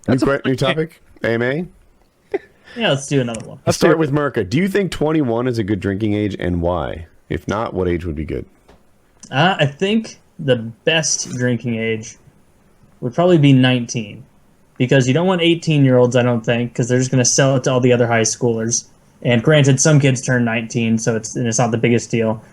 New topic? AMA? Yeah, let's do another one. Let's start with Merca. Do you think 21 is a good drinking age, and why? If not, what age would be good? I think the best drinking age would probably be 19. Because you don't want 18-year-olds, I don't think, because they're just going to sell it to all the other high schoolers. And granted, some kids turn 19, so it's not the biggest deal.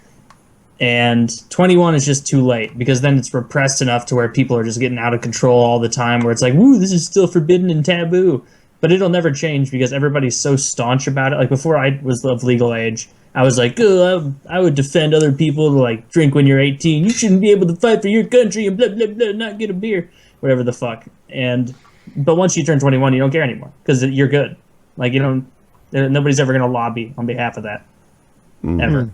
And 21 is just too late, because then it's repressed enough to where people are just getting out of control all the time, where it's like, woo, this is still forbidden and taboo. But it'll never change because everybody's so staunch about it. Like, before I was of legal age, I was like, oh, I would defend other people to, like, drink when you're 18. You shouldn't be able to fight for your country and blah, blah, blah, not get a beer. Whatever the fuck. But once you turn 21, you don't care anymore because you're good. Like, nobody's ever going to lobby on behalf of that. Ever.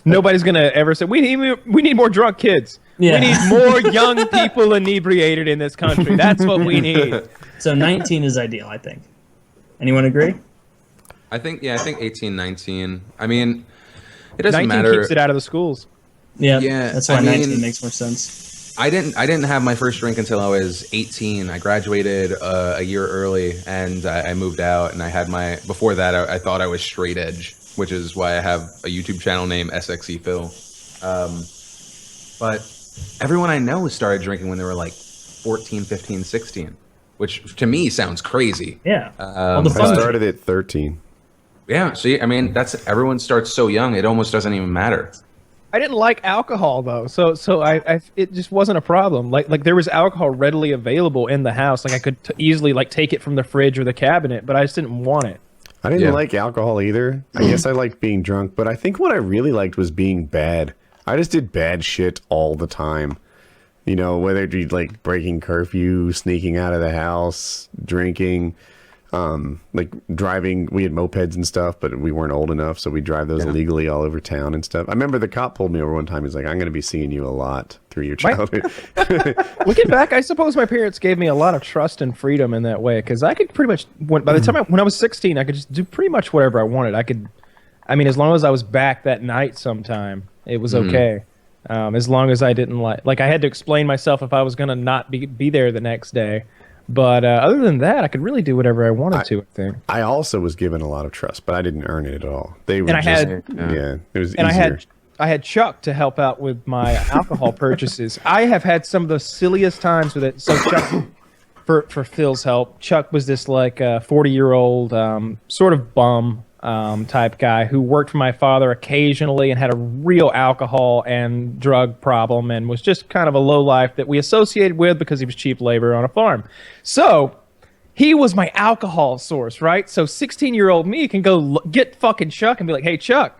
Nobody's going to ever say, we need more drunk kids. Yeah. We need more young people inebriated in this country. That's what we need. So 19 is ideal, I think. Anyone agree? I think 18, 19. I mean, it doesn't 19 matter. keeps it out of the schools. Yeah, that's why 19 makes more sense. I didn't have my first drink until I was 18. I graduated a year early, and I moved out. And I had before that, I thought I was straight edge, which is why I have a YouTube channel named SXE Phil. But everyone I know started drinking when they were like 14, 15, 16, which to me sounds crazy. Yeah. I started at 13. Yeah. See, I mean, everyone starts so young, it almost doesn't even matter. I didn't like alcohol though, so it just wasn't a problem. Like there was alcohol readily available in the house. Like I could easily like take it from the fridge or the cabinet, but I just didn't want it. I didn't like alcohol either. I guess I liked being drunk, but I think what I really liked was being bad. I just did bad shit all the time. Whether it be like breaking curfew, sneaking out of the house, drinking, like driving. We had mopeds and stuff, but we weren't old enough, so we drive those illegally all over town and stuff. I remember the cop pulled me over one time. He's like, "I'm going to be seeing you a lot through your childhood." Looking back, I suppose my parents gave me a lot of trust and freedom in that way, because I could pretty much, by the time when I was 16, I could just do pretty much whatever I wanted. As long as I was back that night sometime, it was okay. As long as I didn't like I had to explain myself if I was going to not be there the next day. But other than that, I could really do whatever I wanted to, I think. I also was given a lot of trust, but I didn't earn it at all. It was easier. I had Chuck to help out with my alcohol purchases. I have had some of the silliest times with it. So Chuck, for Phil's help, Chuck was this like 40-year-old sort of bum type guy who worked for my father occasionally and had a real alcohol and drug problem and was just kind of a lowlife that we associated with because he was cheap labor on a farm. So he was my alcohol source, right? So 16-year-old me can go get fucking Chuck and be like, "Hey, Chuck,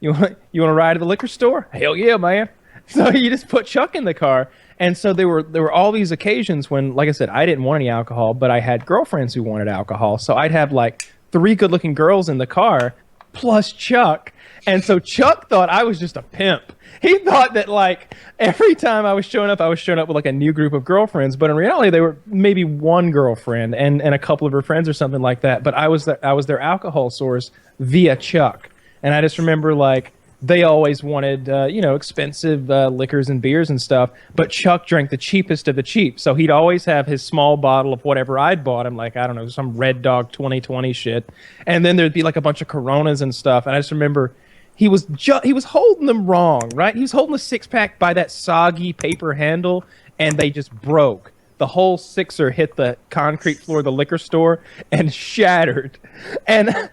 you want to ride to the liquor store?" "Hell yeah, man." So you just put Chuck in the car. And so there were all these occasions when, like I said, I didn't want any alcohol, but I had girlfriends who wanted alcohol. So I'd have like 3 good-looking girls in the car, plus Chuck. And so Chuck thought I was just a pimp. He thought that, like, every time I was showing up with, like, a new group of girlfriends. But in reality, they were maybe one girlfriend and a couple of her friends or something like that. But I was their alcohol source via Chuck. And I just remember, like, they always wanted, expensive liquors and beers and stuff. But Chuck drank the cheapest of the cheap. So he'd always have his small bottle of whatever I'd bought him, like, I don't know, some Red Dog 2020 shit. And then there'd be like a bunch of Coronas and stuff. And I just remember he was holding them wrong, right? He was holding the 6-pack by that soggy paper handle, and they just broke. The whole sixer hit the concrete floor of the liquor store and shattered. And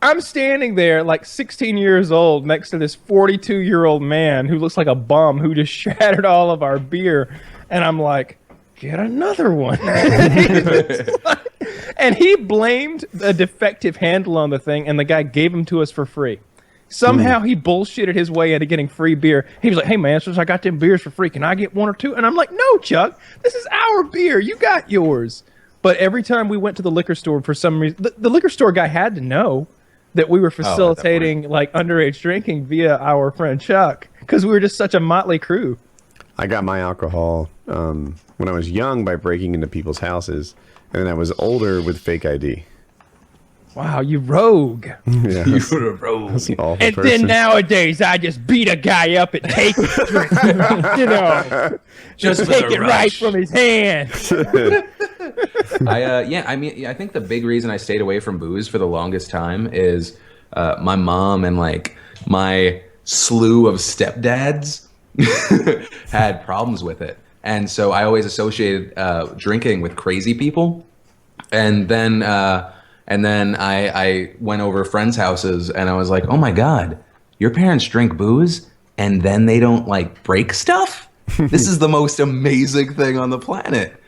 I'm standing there like 16 years old next to this 42-year-old man who looks like a bum who just shattered all of our beer. And I'm like, "Get another one." And he blamed a defective handle on the thing, and the guy gave them to us for free. Somehow he bullshitted his way into getting free beer. He was like, "Hey, man, since I got them beers for free, can I get 1 or 2? And I'm like, "No, Chuck, this is our beer. You got yours." But every time we went to the liquor store, for some reason, the liquor store guy had to know that we were facilitating like underage drinking via our friend Chuck, because we were just such a motley crew. I got my alcohol when I was young by breaking into people's houses, and then I was older with fake ID. Wow, you rogue. Yeah, You were a rogue. that's an awful And person. then nowadays, I just beat a guy up and take it, just Just take for the it right rush. from his hand. I think the big reason I stayed away from booze for the longest time is my mom and like my slew of stepdads had problems with it. And so I always associated drinking with crazy people. And then I went over friends' houses and I was like, oh my God, your parents drink booze and then they don't like break stuff? This is the most amazing thing on the planet.